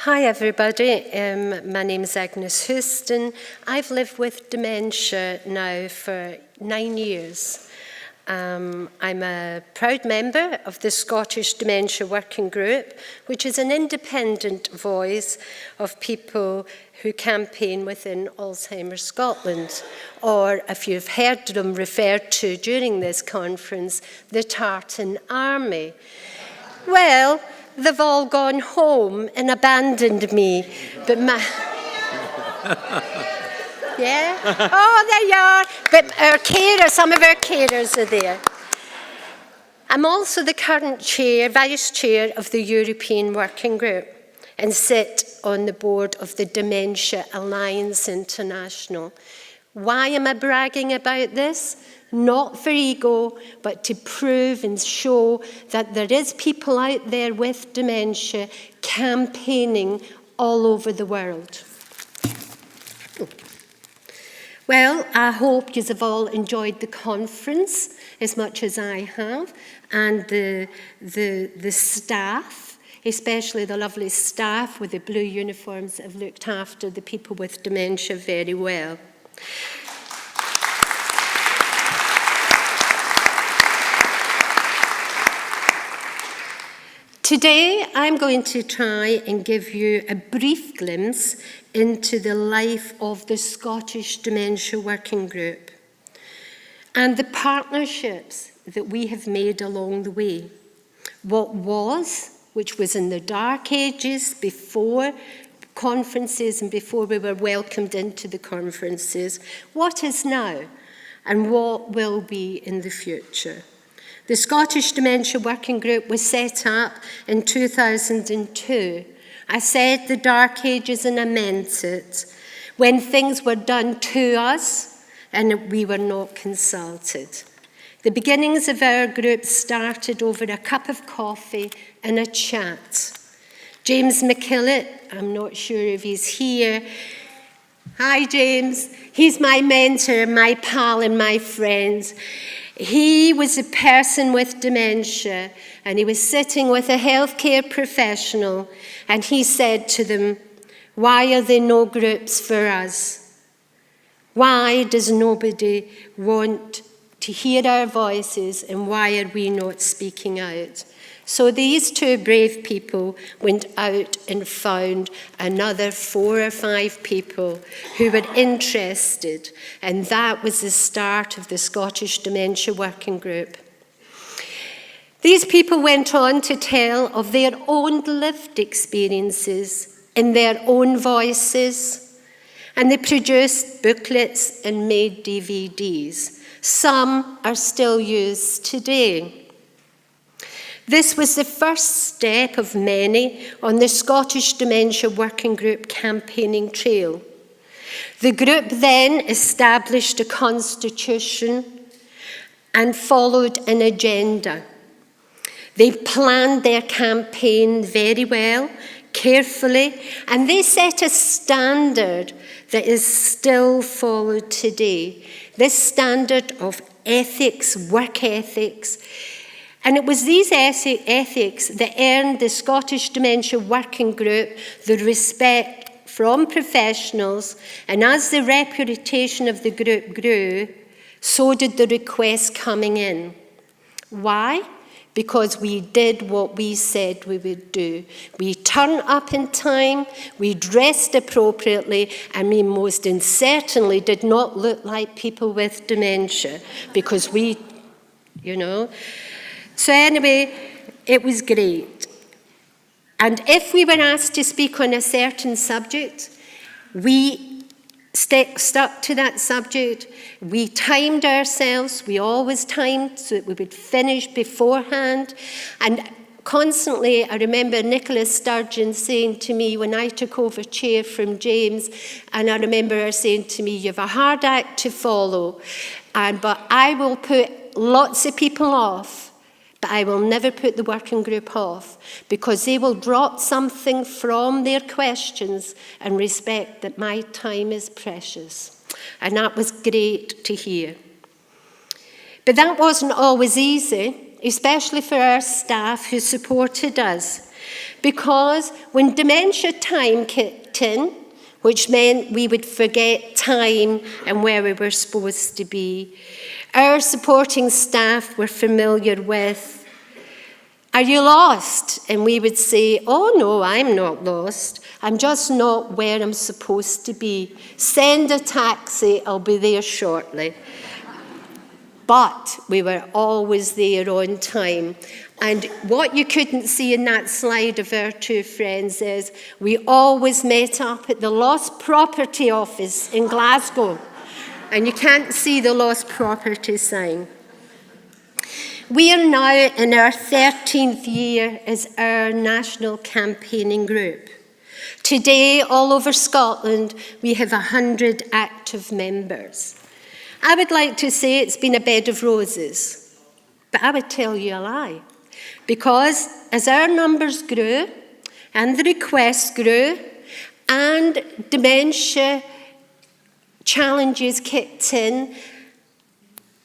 Hi everybody, my name is Agnes. I've lived with dementia now for 9 years. I'm a proud member of the Scottish Dementia Working Group, which is an independent voice of people who campaign within Alzheimer Scotland, or if you've heard them referred to during this conference, the Tartan Army. Well, they've all gone home and abandoned me, but yeah? Oh, there you are. But our carers, some of our carers are there. I'm also the current vice chair of the European Working Group and sit on the board of the Dementia Alliance International. Why am I bragging about this? Not for ego, but to prove and show that there is people out there with dementia campaigning all over the world. Well, I hope you have all enjoyed the conference as much as I have, and the staff, especially the lovely staff with the blue uniforms, have looked after the people with dementia very well. Today, I'm going to try and give you a brief glimpse into the life of the Scottish Dementia Working Group and the partnerships that we have made along the way. What was, which was in the dark ages before conferences and before we were welcomed into the conferences, what is now, and what will be in the future. The Scottish Dementia Working Group was set up in 2002. I said the dark ages and I meant it, when things were done to us and we were not consulted. The beginnings of our group started over a cup of coffee and a chat. James McKillett, I'm not sure if he's here. Hi, James. He's my mentor, my pal, and my friend. He was a person with dementia, and he was sitting with a healthcare professional, and he said to them, "Why are there no groups for us? Why does nobody want to hear our voices, and why are we not speaking out?" So these two brave people went out and found another 4 or 5 people who were interested, and that was the start of the Scottish Dementia Working Group. These people went on to tell of their own lived experiences in their own voices, and they produced booklets and made DVDs. Some are still used today. This was the first step of many on the Scottish Dementia Working Group campaigning trail. The group then established a constitution and followed an agenda. They planned their campaign very well, carefully, and they set a standard that is still followed today. This standard of ethics, work ethics. And it was these ethics that earned the Scottish Dementia Working Group the respect from professionals, and as the reputation of the group grew, so did the requests coming in. Why? Because we did what we said we would do. We turned up in time, we dressed appropriately, and we most certainly did not look like people with dementia, because we, So anyway, it was great. And if we were asked to speak on a certain subject, we stuck to that subject. We timed ourselves. We always timed so that we would finish beforehand. And constantly, I remember Nicola Sturgeon saying to me when I took over chair from James, and I remember her saying to me, "You have a hard act to follow, but I will put lots of people off. But I will never put the working group off, because they will drop something from their questions and respect that my time is precious." And that was great to hear. But that wasn't always easy. especially for our staff who supported us, because when dementia time kicked in, which meant we would forget time and where we were supposed to be, our supporting staff were familiar with, "Are you lost?" And we would say, "Oh no, I'm not lost. I'm just not where I'm supposed to be. Send a taxi, I'll be there shortly." But we were always there on time. And what you couldn't see in that slide of our two friends is we always met up at the Lost Property Office in Glasgow. And you can't see the Lost Property sign. We are now in our 13th year as our national campaigning group. Today, all over Scotland, we have 100 active members. I would like to say it's been a bed of roses, but I would tell you a lie. Because as our numbers grew, and the requests grew, and dementia challenges kicked in,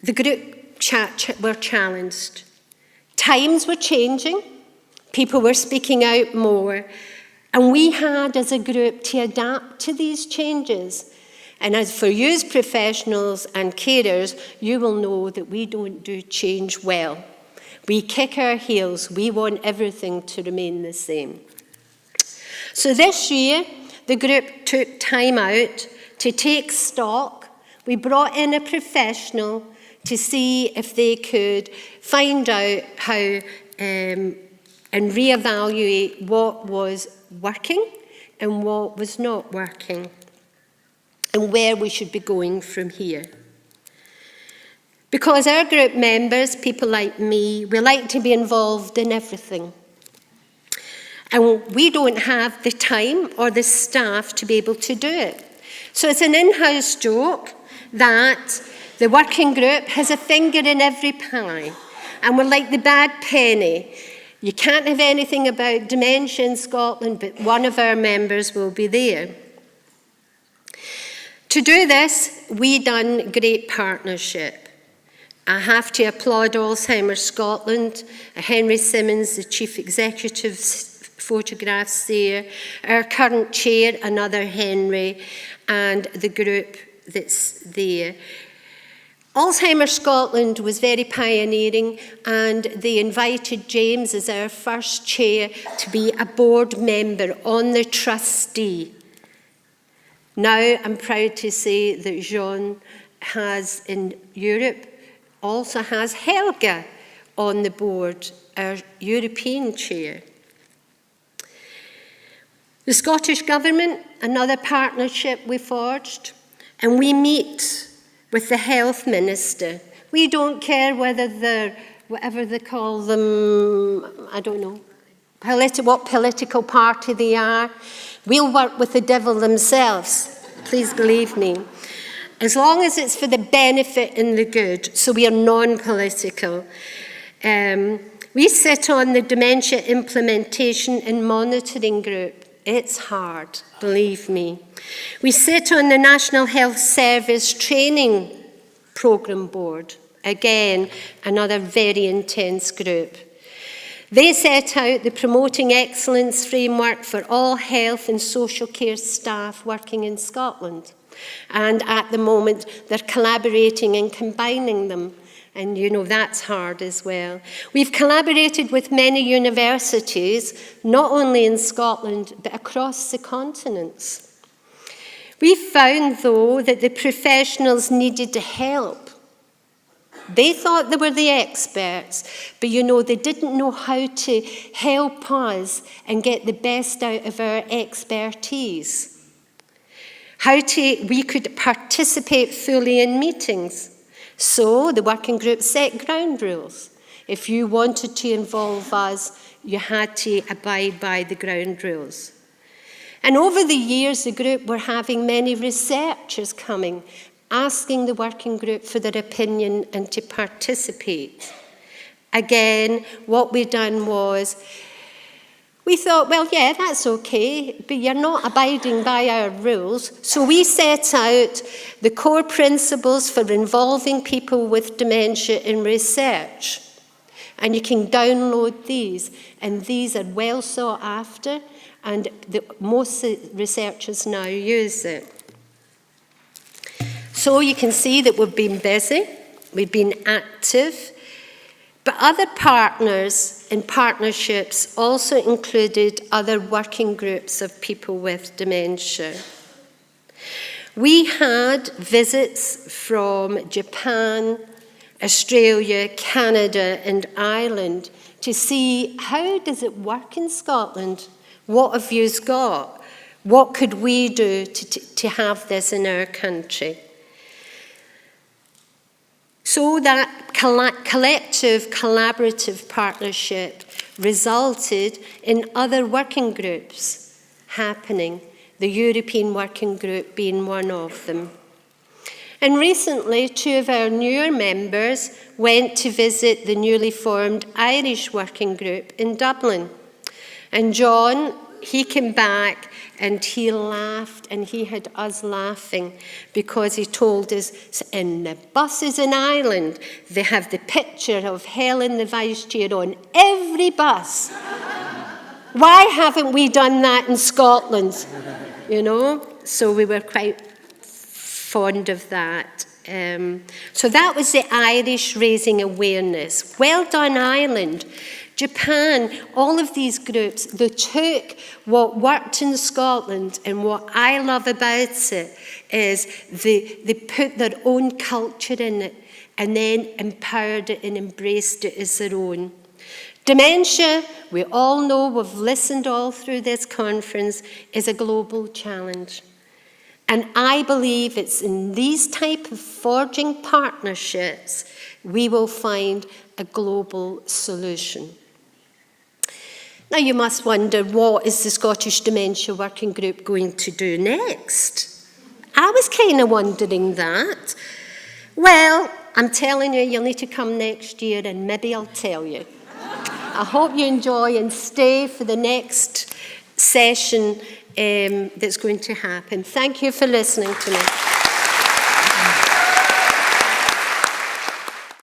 the group were challenged. Times were changing, people were speaking out more, and we had as a group to adapt to these changes. And as for you as professionals and carers, you will know that we don't do change well. We kick our heels. We want everything to remain the same. So this year, the group took time out to take stock. We brought in a professional to see if they could find out how and reevaluate what was working and what was not working, and where we should be going from here. Because our group members, people like me, we like to be involved in everything. And we don't have the time or the staff to be able to do it. So it's an in-house joke that the working group has a finger in every pie. And we're like the bad penny. You can't have anything about dementia in Scotland, but one of our members will be there. To do this, we done great partnership. I have to applaud Alzheimer Scotland, Henry Simmons, the Chief Executive's photographs there, our current chair, another Henry, and the group that's there. Alzheimer Scotland was very pioneering, and they invited James as our first chair to be a board member on the trustee. Now I'm proud to say that Jean has, in Europe, also has Helga on the board, our European chair. The Scottish Government, another partnership we forged, and we meet with the Health Minister. We don't care whether they're, whatever they call them, I don't know, what political party they are. We'll work with the devil themselves, please believe me. As long as it's for the benefit and the good, so we are non-political. We sit on the Dementia Implementation and Monitoring Group. It's hard, believe me. We sit on the National Health Service Training Programme Board. Again, another very intense group. They set out the Promoting Excellence framework for all health and social care staff working in Scotland. And at the moment, they're collaborating and combining them. And you know, that's hard as well. We've collaborated with many universities, not only in Scotland, but across the continents. We found, though, that the professionals needed help. They thought they were the experts, but you know, they didn't know how to help us and get the best out of our expertise. We could participate fully in meetings. So the working group set ground rules. If you wanted to involve us, you had to abide by the ground rules. And over the years, the group were having many researchers coming, asking the working group for their opinion and to participate. Again, what we done was, we thought, well, yeah, that's okay, but you're not abiding by our rules. So we set out the core principles for involving people with dementia in research. And you can download these, and these are well sought after, and most researchers now use it. So you can see that we've been busy, we've been active, but other partners and partnerships also included other working groups of people with dementia. We had visits from Japan, Australia, Canada, and Ireland to see how does it work in Scotland? What have you got? What could we do to have this in our country? So that collective, collaborative partnership resulted in other working groups happening, the European Working Group being one of them. And recently, 2 of our newer members went to visit the newly formed Irish Working Group in Dublin. And John, he came back and he laughed, and he had us laughing because he told us in the buses in Ireland, they have the picture of Helen the Vice Chair on every bus. Why haven't we done that in Scotland? You know, so we were quite fond of that. So that was the Irish raising awareness. Well done, Ireland. Japan, all of these groups, they took what worked in Scotland, and what I love about it is they put their own culture in it and then empowered it and embraced it as their own. Dementia, we all know, we've listened all through this conference, is a global challenge. And I believe it's in these type of forging partnerships we will find a global solution. Now you must wonder, what is the Scottish Dementia Working Group going to do next? I was kind of wondering that. Well, I'm telling you, you'll need to come next year and maybe I'll tell you. I hope you enjoy and stay for the next session that's going to happen. Thank you for listening to me.